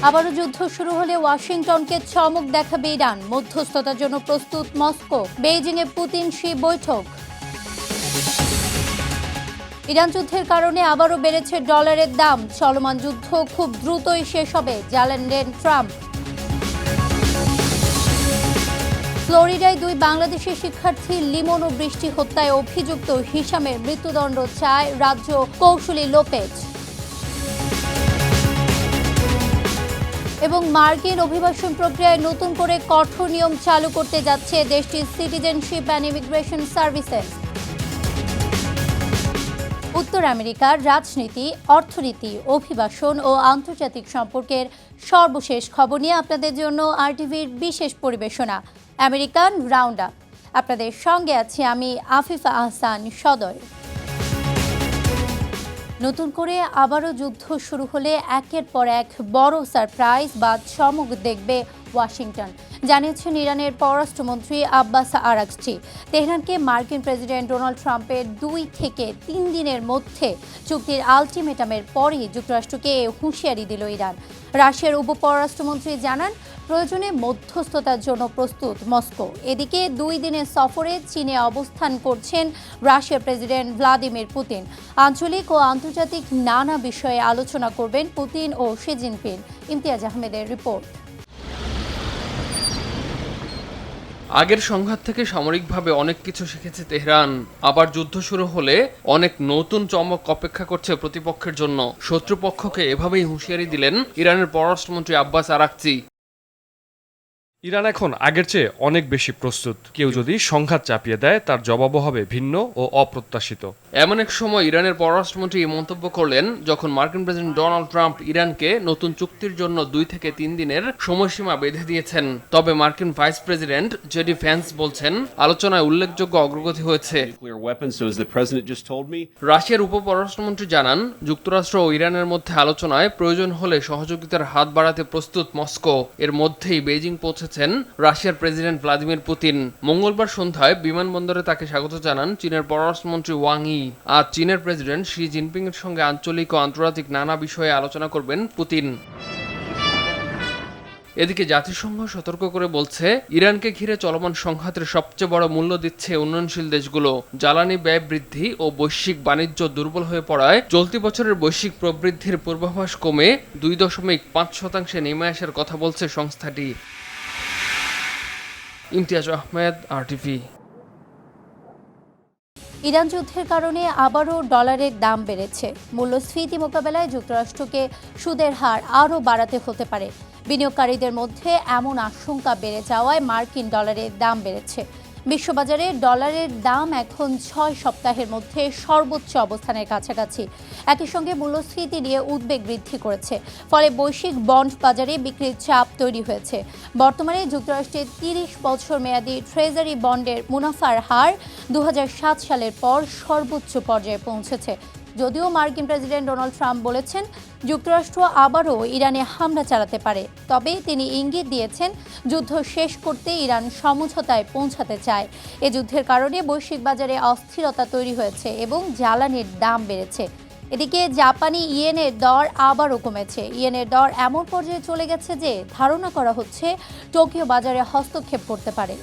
আবারও যুদ্ধ শুরু হলে ওয়াশিংটনকে চমক দেখাবে ইরান। মধ্যস্থতার জন্য প্রস্তুত মস্কো। বেইজিংয়ে পুতিন শি বৈঠক। ইরান যুদ্ধের কারণে আবারও বেড়েছে ডলারের দাম। চলমান যুদ্ধ খুব দ্রুতই শেষ হবে, জানালেন ট্রাম্প। ফ্লোরিডায় 2 বাংলাদেশি শিক্ষার্থী লিমন ও বৃষ্টি হত্যায় অভিযুক্ত হিশামের মৃত্যুদণ্ড চায় রাজ্য কৌশলী লোপেজ। এবং মার্কিন অভিবাসন প্রক্রিয়ায় নতুন করে কঠোর নিয়ম চালু করতে যাচ্ছে দেশটির সিটিজেনশিপ অ্যান্ড ইমিগ্রেশন সার্ভিসেস। উত্তর আমেরিকার রাজনীতি, অর্থনীতি, অভিবাসন ও আন্তর্জাতিক সম্পর্কের সর্বশেষ খবর নিয়ে আপনাদের জন্য আরটিভির বিশেষ পরিবেশনা আমেরিকান রাউন্ড আপ। আপনাদের সঙ্গে আছি আমি আফিফা আহসান সদয়। নতুন করে আবারও যুদ্ধ শুরু হলে একের পর এক বড় সারপ্রাইজ বা চমক দেখবে ওয়াশিংটন, জানিয়েছেন ইরানের পররাষ্ট্রমন্ত্রী আব্বাস আরাগচি। তেহরানকে মার্কিন প্রেসিডেন্ট ডোনাল্ড ট্রাম্পের 2 থেকে 3 দিনের মধ্যে চুক্তির আলটিমেটামের পরই যুক্তরাষ্ট্রকে হুঁশিয়ারি দিল ইরান। রাশিয়ার উপপররাষ্ট্রমন্ত্রী জানান, প্রয়োজনে মধ্যস্থতার জন্য প্রস্তুত মস্কো। এদিকে 2 দিনের সফরে চীনে অবস্থান করছেন রাশিয়ার প্রেসিডেন্ট ভ্লাদিমির পুতিন। আঞ্চলিক ও আন্তর্জাতিক নানা বিষয়ে আলোচনা করবেন পুতিন ও শি জিনপিং। ইমতিয়াজ আহমেদের রিপোর্ট। আগের সংঘাত থেকে সামরিকভাবে অনেক কিছু শিখেছে তেহরান। আবার যুদ্ধ শুরু হলে অনেক নতুন চমক অপেক্ষা করছে প্রতিপক্ষের জন্য। শত্রুপক্ষকে এভাবেই হুঁশিয়ারি দিলেন ইরানের পররাষ্ট্রমন্ত্রী আব্বাস আরাগচি। ইরান এখন আগের চেয়ে অনেক বেশি প্রস্তুত। কেউ যদি সংঘাত চাপিয়ে দেয়, তার জবাবও হবে ভিন্ন ও অপ্রত্যাশিত। এমন এক সময় ইরানের পররাষ্ট্রমন্ত্রী এই মন্তব্য করলেন যখন মার্কিন প্রেসিডেন্ট ডোনাল্ড ট্রাম্প ইরানকে নতুন চুক্তির জন্য 2 থেকে 3 দিনের সময়সীমা বেঁধে দিয়েছেন। তবে মার্কিন ভাইস প্রেসিডেন্ট জেডি ভ্যান্স বলছেন, আলোচনায় উল্লেখযোগ্য অগ্রগতি হয়েছে। রাশিয়ার উপপররাষ্ট্রমন্ত্রী জানান, যুক্তরাষ্ট্র ও ইরানের মধ্যে আলোচনায় প্রয়োজন হলে সহযোগিতার হাত বাড়াতে প্রস্তুত মস্কো। এর মধ্যেই বেইজিং পৌঁছেছেন রাশিয়ার প্রেসিডেন্ট ভ্লাদিমির পুতিন। মঙ্গলবার সন্ধ্যায় বিমানবন্দরে তাকে স্বাগত জানান চীনের পররাষ্ট্রমন্ত্রী ওয়াং ই। আজ চীনের প্রেসিডেন্ট শি জিনপিং এর সঙ্গে আঞ্চলিক ও আন্তর্জাতিক নানা বিষয়ে আলোচনা করবেন পুতিন। এদিকে জাতিসংঘ সতর্ক করে বলছে, ইরানকে ঘিরে চলমান সংঘাতের সবচেয়ে বড় মূল্য দিচ্ছে উন্নয়নশীল দেশগুলো। জ্বালানি ব্যয় বৃদ্ধি ও বৈশ্বিক বাণিজ্য দুর্বল হয়ে পড়ায় চলতি বছরের বৈশ্বিক প্রবৃদ্ধির পূর্বাভাস কমে 2.5% নেমে আসার কথা বলছে সংস্থাটি। ইমতিয়াজ আহমেদ, আরটিভি। ইরান যুদ্ধের কারণে আবারও ডলারের দাম বেড়েছে। মূল্যস্ফীতি মোকাবেলায় যুক্তরাষ্ট্রকে সুদের হার আরও বাড়াতে হতে পারে। বিনিয়োগকারীদের মধ্যে এমন আশঙ্কা বেড়ে যাওয়ায় মার্কিন ডলারের দাম বেড়েছে। বিশ্ববাজারে ডলারের দাম এখন 6 সপ্তাহের মধ্যে সর্বোচ্চ অবস্থানের কাছাকাছি। একই সঙ্গে মূল্যস্ফীতি নিয়ে উদ্বেগ বৃদ্ধি করেছে, ফলে বৈশ্বিক বন্ড বাজারে বিক্রির চাপ তৈরি হয়েছে। বর্তমানে যুক্তরাষ্ট্রের 30 বছর মেয়াদী ট্রেজারি বন্ডের মুনাফার হার 2007 সালের পর সর্বোচ্চ পর্যায়ে পৌঁছেছে। যদিও মার্কিন প্রেসিডেন্ট ডোনাল্ড ট্রাম্প বলেছেন যুক্তরাষ্ট্র আবারও ইরানে হামলা চালাতে পারে, তবে তিনি ইঙ্গিত দিয়েছেন যুদ্ধ শেষ করতে ইরান সমঝোতায় পৌঁছাতে চায়। এ যুদ্ধের কারণে বৈশ্বিক বাজারে অস্থিরতা তৈরি হয়েছে এবং জ্বালানির দাম বেড়েছে। এদিকে জাপানি ইয়েনের দর আবারও কমেছে। ইয়েনের দর এমন পর্যায়ে চলে গেছে যে ধারণা করা হচ্ছে টোকিও বাজারে হস্তক্ষেপ করতে পারে।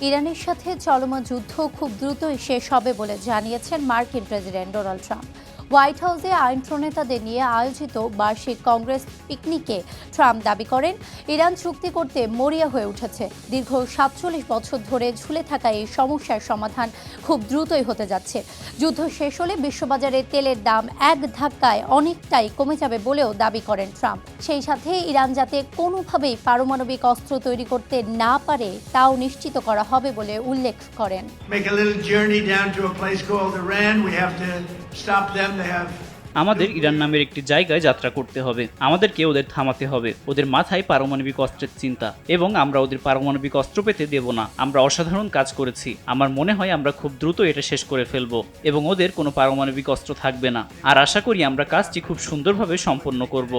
ইরানের সাথে চলমান যুদ্ধ খুব দ্রুতই শেষ হবে বলে জানিয়েছেন মার্কিন প্রেসিডেন্ট ডোনাল্ড ট্রাম্প। হোয়াইট হাউসে আইন প্রণেতাদের নিয়ে আয়োজিত বার্ষিক কংগ্রেস পিকনিকে ট্রাম্প দাবি করেন, ইরান চুক্তি করতে মরিয়া হয়ে উঠেছে। দীর্ঘ 47 বছর ধরে ঝুলে থাকা এই সমস্যার সমাধান খুব দ্রুতই হতে যাচ্ছে। যুদ্ধ শেষ হলে বিশ্ববাজারে তেলের দাম এক ধাক্কায় অনেকটাই কমে যাবে বলেও দাবি করেন ট্রাম্প। সেই সাথে ইরান যাতে কোনোভাবেই পারমাণবিক অস্ত্র তৈরি করতে না পারে তাও নিশ্চিত করা হবে বলে উল্লেখ করেন। আমাদের ইরান নামের একটি জায়গায় যাত্রা করতে হবে। আমাদেরকে ওদের থামাতে হবে। ওদের মাথায় পারমাণবিক অস্ত্রের চিন্তা, এবং আমরা ওদের পারমাণবিক অস্ত্র পেতে দেব না। আমরা অসাধারণ কাজ করেছি। আমার মনে হয় আমরা খুব দ্রুত এটা শেষ করে ফেলবো এবং ওদের কোনো পারমাণবিক অস্ত্র থাকবে না। আর আশা করি আমরা কাজটি খুব সুন্দরভাবে সম্পন্ন করব।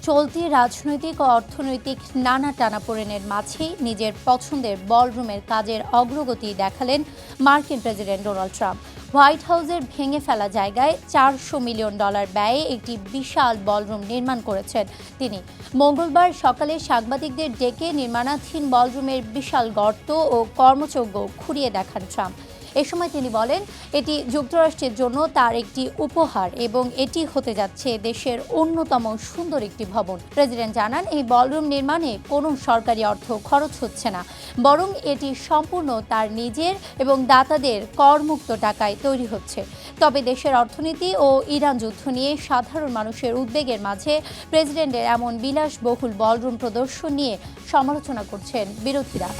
চলতি রাজনৈতিক ও অর্থনৈতিক নানা টানাপোড়েনের মাঝেই নিজের পছন্দের বলরুমের কাজের অগ্রগতি দেখালেন মার্কিন প্রেসিডেন্ট ডোনাল্ড ট্রাম্প। হোয়াইট হাউসের ভেঙে ফেলা জায়গায় $400 মিলিয়ন ব্যয়ে একটি বিশাল বলরুম নির্মাণ করেছেন তিনি। মঙ্গলবার সকালে সাংবাদিকদের ডেকে নির্মাণাধীন বলরুমের বিশাল গর্ত ও কর্মযজ্ঞ খুঁড়িয়ে দেখান ট্রাম্প। এ সময় তিনি বলেন, এটি যুক্তরাষ্ট্রের জন্য তার একটি উপহার এবং এটি হতে যাচ্ছে দেশের অন্যতম সুন্দর একটি ভবন। প্রেসিডেন্ট জানান, এই বলরুম নির্মাণে কোনো সরকারি অর্থ খরচ হচ্ছে না, বরং এটি সম্পূর্ণ তার নিজের এবং দাতাদের করমুক্ত টাকায় তৈরি হচ্ছে। তবে দেশের অর্থনীতি ও ইরান যুদ্ধ নিয়ে সাধারণ মানুষের উদ্বেগের মাঝে প্রেসিডেন্টের এমন বিলাসবহুল বলরুম প্রদর্শন নিয়ে সমালোচনা করছেন বিরোধীরা।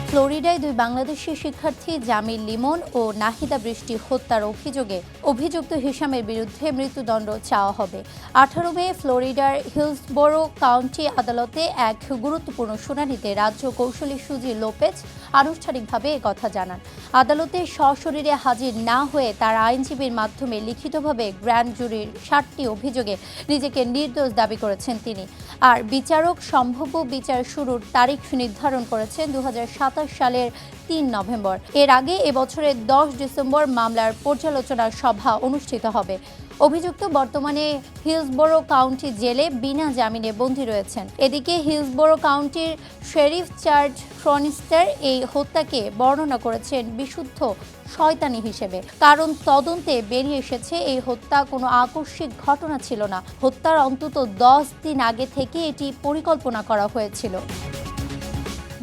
ফ্লোরিডায় 2 বাংলাদেশি শিক্ষার্থী জামিল লিমন ও নাহিদা বৃষ্টি হত্যার অভিযোগে অভিযুক্ত হিশামের বিরুদ্ধে মৃত্যুদণ্ড চাওয়া হবে। 18 মে ফ্লোরিডার হিলসবোরো কাউন্টি আদালতে এক গুরুত্বপূর্ণ শুনানিতে রাজ্য কৌশলী সুজি লোপেজ আনুষ্ঠানিকভাবে একথা জানান। আদালতে সশরীরে হাজির না হয়ে তার আইনজীবীর মাধ্যমে লিখিতভাবে গ্র্যান্ড জুরির 7টি অভিযোগে নিজেকে নির্দোষ দাবি করেছেন তিনি। আর বিচারক সম্ভাব্য বিচার শুরুর তারিখ নির্ধারণ করেছেন 2027 সালের 3 নভেম্বর। এর আগে এবছরের 10 ডিসেম্বর মামলার পর্যালোচনা সভা অনুষ্ঠিত হবে। অভিযুক্ত বর্তমানে হিলসবোরো কাউন্টি জেলে বিনা জামিনে বন্দী রয়েছেন। এদিকে হিলসবোরো কাউন্টির শেরিফ চার্লস ক্রনিস্টার এই হত্যাকে বর্ণনা করেছেন বিশুদ্ধ শয়তানি হিসেবে। কারণ তদন্তে বেরিয়ে এসেছে এই হত্যা কোনো আকস্মিক ঘটনা ছিল না, হত্যার অন্তত 10 দিন আগে থেকে এটি পরিকল্পনা করা হয়েছিল।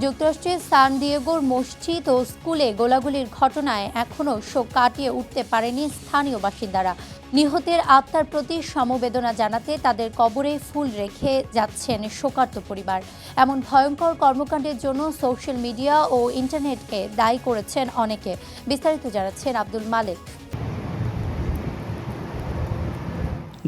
যুক্তরাষ্ট্রের সান ডিয়েগোর মসজিদ ও স্কুলে গোলাগুলির ঘটনায় এখনও শোক কাটিয়ে উঠতে পারেনি স্থানীয় বাসিন্দারা। নিহতের আত্মার প্রতি সমবেদনা জানাতে তাদের কবরে ফুল রেখে যাচ্ছেন শোকার্ত পরিবার। এমন ভয়ঙ্কর কর্মকাণ্ডের জন্য সোশ্যাল মিডিয়া ও ইন্টারনেটকে দায়ী করেছেন অনেকে। বিস্তারিত জানাচ্ছেন আব্দুল মালেক।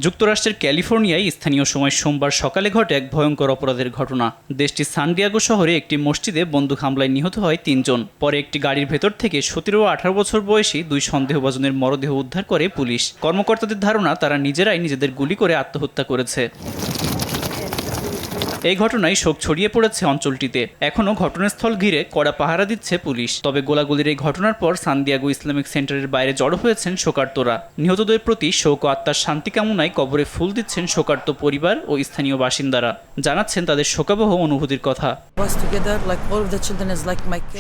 যুক্তরাষ্ট্রের ক্যালিফোর্নিয়ায় স্থানীয় সময় সোমবার সকালে ঘটে এক ভয়ঙ্কর অপরাধের ঘটনা। দেশটির সান ডিয়েগো শহরে একটি মসজিদে বন্দুক হামলায় নিহত হয় 3 জন। পরে একটি গাড়ির ভেতর থেকে 17 ও 18 বছর বয়সী 2 সন্দেহভাজনের মরদেহ উদ্ধার করে পুলিশ। কর্মকর্তাদের ধারণা তারা নিজেরাই নিজেদের গুলি করে আত্মহত্যা করেছে। এই ঘটনায় শোক ছড়িয়ে পড়েছে অঞ্চলটিতে। এখনও ঘটনাস্থল ঘিরে কড়া পাহারা দিচ্ছে পুলিশ। তবে গোলাগুলির এই ঘটনার পর সান ডিয়েগো ইসলামিক সেন্টারের বাইরে জড়ো হয়েছেন শোকার্তরা। নিহতদের প্রতি শোক ও আত্মার শান্তি কামনায় কবরে ফুল দিচ্ছেন শোকার্ত পরিবার ও স্থানীয় বাসিন্দারা। জানাচ্ছেন তাদের শোকাবহ অনুভূতির কথা।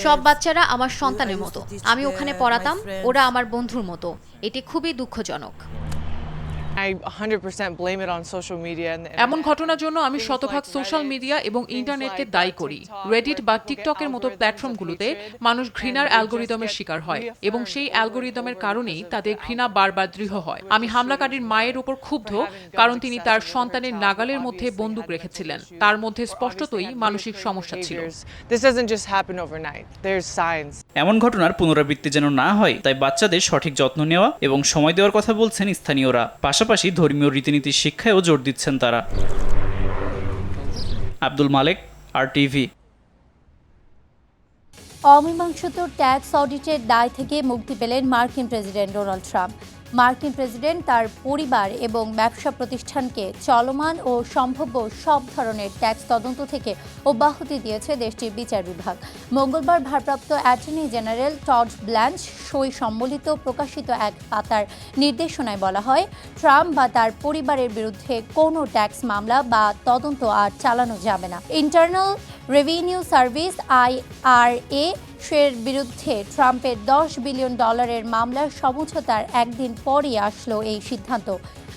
সব বাচ্চারা আমার সন্তানের মতো, আমি ওখানে পড়াতাম, ওরা আমার বন্ধুর মতো। এটি খুবই দুঃখজনক। এমন ঘটনার জন্য আমি শতভাগ সোশ্যাল মিডিয়া এবং ইন্টারনেটকে দায়ী করি। রেডিট বা টিকটকের মতো প্ল্যাটফর্মগুলোতে মানুষ ঘৃণার অ্যালগোরিদমের শিকার হয় এবং সেই অ্যালগোরিদমের কারণেই তাদের ঘৃণা বারবার দৃঢ় হয়। আমি হামলাকারীর মায়ের উপর ক্ষুব্ধ, কারণ তিনি তার সন্তানের নাগালের মধ্যে বন্দুক রেখেছিলেন। তার মধ্যে স্পষ্টতই মানসিক সমস্যা ছিল। এমন ঘটনার পুনরাবৃত্তি যেন না হয় তাই বাচ্চাদের সঠিক যত্ন নেওয়া এবং সময় দেওয়ার কথা বলছেন স্থানীয়রা। পাশাপাশি ধর্মীয় রীতিনীতির শিক্ষায়ও জোর দিচ্ছেন তারা। আব্দুল মালেক, RTV। অমীমাংসিত ট্যাক্স অডিটের দায় থেকে মুক্তি পেলেন মার্কিন প্রেসিডেন্ট ডোনাল্ড ট্রাম্প। মার্কিন প্রেসিডেন্ট তার পরিবার এবং ব্যবসা প্রতিষ্ঠানকে চলমান ও সম্ভাব্য সব ধরনের ট্যাক্স তদন্ত থেকে অব্যাহতি দিয়েছে দেশটির বিচার বিভাগ। মঙ্গলবার ভারপ্রাপ্ত অ্যাটর্নি জেনারেল টড ব্ল্যাঞ্চ সই সম্বলিত প্রকাশিত এক পাতার নির্দেশনায় বলা হয়, ট্রাম্প বা তার পরিবারের বিরুদ্ধে কোনো ট্যাক্স মামলা বা তদন্ত আর চালানো যাবে না। ইন্টারনাল রেভিনিউ সার্ভিস IRA এর বিরুদ্ধে ট্রাম্পের $10 বিলিয়ন মামলার সমঝোতার একদিন পরই আসলো এই সিদ্ধান্ত।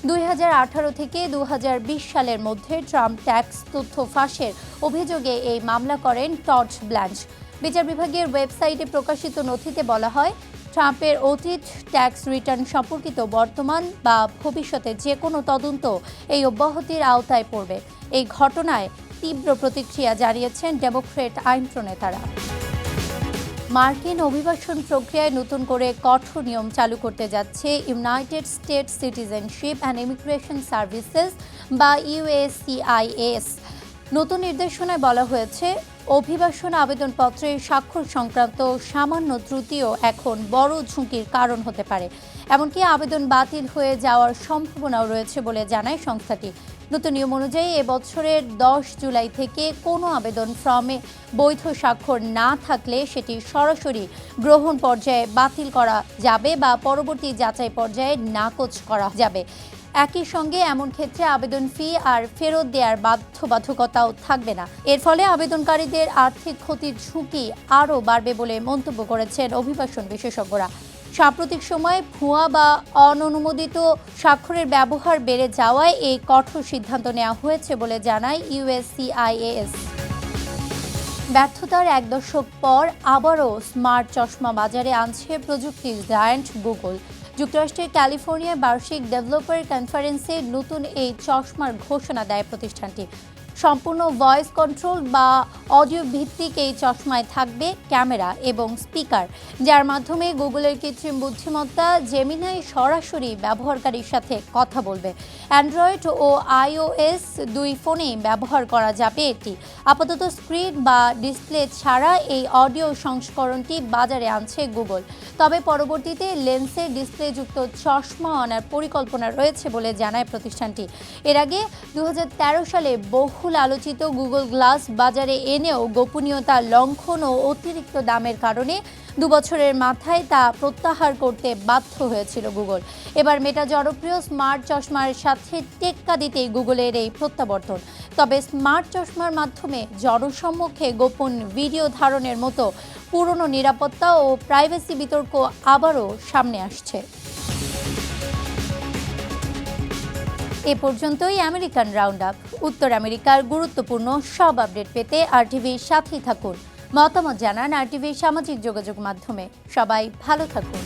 2018 থেকে 2020 সালের মধ্যে ট্রাম্প ট্যাক্স তথ্য ফাঁসের অভিযোগে এই মামলা করেন টড ব্ল্যাঞ্চ। বিচার বিভাগের ওয়েবসাইটে প্রকাশিত নথিতে বলা হয়, ট্রাম্পের অতীত ট্যাক্স রিটার্ন সম্পর্কিত বর্তমান বা ভবিষ্যতে যে কোনো তদন্ত এই অব্যাহতির আওতায় পড়বে। এই ঘটনায় তীব্র প্রতিক্রিয়া জানিয়েছেন ডেমোক্র্যাট আইন প্রণেতারা। মার্কিন অভিবাসন প্রক্রিয়ায় নতুন করে কঠোর নিয়ম চালু করতে যাচ্ছে United states citizenship and immigration services বা USCIS। নতুন নির্দেশনায় বলা হয়েছে, অভিবাসন আবেদনপত্রে স্বাক্ষর সংক্রান্ত সামান্য ত্রুটিও এখন বড় ঝুঁকির কারণ হতে পারে। এমনকি আবেদন বাতিল হয়ে যাওয়ার সম্ভাবনাও রয়েছে বলে জানায় সংস্থাটি। নতুন নিয়ম অনুযায়ী এবছরের 10 জুলাই থেকে কোনো আবেদন ফর্মে বৈধ স্বাক্ষর না থাকলে সেটি সরাসরি গ্রহণ পর্যায়ে বাতিল করা যাবে বা পরবর্তী যাচাই পর্যায়ে নাকচ করা যাবে। একই সঙ্গে এমন ক্ষেত্রে আবেদন ফি আর ফেরত দেওয়ার বাধ্যবাধকতাও থাকবে না। এর ফলে আবেদনকারীদের আর্থিক ক্ষতির ঝুঁকি আরও বাড়বে বলে মন্তব্য করেছেন অভিবাসন বিশেষজ্ঞরা। সাম্প্রতিক সময়ে ভুয়া বা অননুমোদিত স্বাক্ষরের ব্যবহার বেড়ে যাওয়ায় এই কঠোর সিদ্ধান্ত নেওয়া হয়েছে বলে জানায় USCIS। ব্যর্থতার 1 দশক পর আবারও স্মার্ট চশমা বাজারে আনছে প্রযুক্তি জায়ান্ট গুগল। যুক্তরাষ্ট্রের ক্যালিফোর্নিয়ার বার্ষিক ডেভেলপার কনফারেন্সে নতুন এই চশমার ঘোষণা দেয় প্রতিষ্ঠানটি। সম্পূর্ণ ভয়েস কন্ট্রোল বা অডিও ভিত্তিক এই চশমায় থাকবে ক্যামেরা এবং স্পিকার, যার মাধ্যমে গুগলের কৃত্রিম বুদ্ধিমত্তা জেমিনাই সরাসরি ব্যবহারকারীর সাথে কথা বলবে। অ্যান্ড্রয়েড ও iOS 2 ফোনেই ব্যবহার করা যাবে এটি। আপাতত স্ক্রিন বা ডিসপ্লে ছাড়া এই অডিও সংস্করণটি বাজারে আনছে গুগল। তবে পরবর্তীতে লেন্সের ডিসপ্লেযুক্ত চশমা আনার পরিকল্পনা রয়েছে বলে জানায় প্রতিষ্ঠানটি। এর আগে 2013 সালে বহুল আলোচিত গুগল গ্লাস বাজারে এনেও গোপনীয়তা লঙ্ঘন ও অতিরিক্ত দামের কারণে 2 বছরের মাথায় তা প্রত্যাহার করতে বাধ্য হয়েছিল গুগল। এবার মেটা জনপ্রিয় স্মার্ট চশমার সাথে টেক্কা দিতেই গুগলের এই প্রত্যাবর্তন। তবে স্মার্ট চশমার মাধ্যমে জনসম্মুখে গোপন ভিডিও ধারণের মতো পুরনো নিরাপত্তা ও প্রাইভেসি বিতর্ক আবারও সামনে আসছে। এ পর্যন্তই আমেরিকান রাউন্ড আপ। উত্তর আমেরিকার গুরুত্বপূর্ণ সব আপডেট পেতে RTVর সাথেই থাকুন। মতামত জানান RTVর সামাজিক যোগাযোগ মাধ্যমে। সবাই ভালো থাকুন।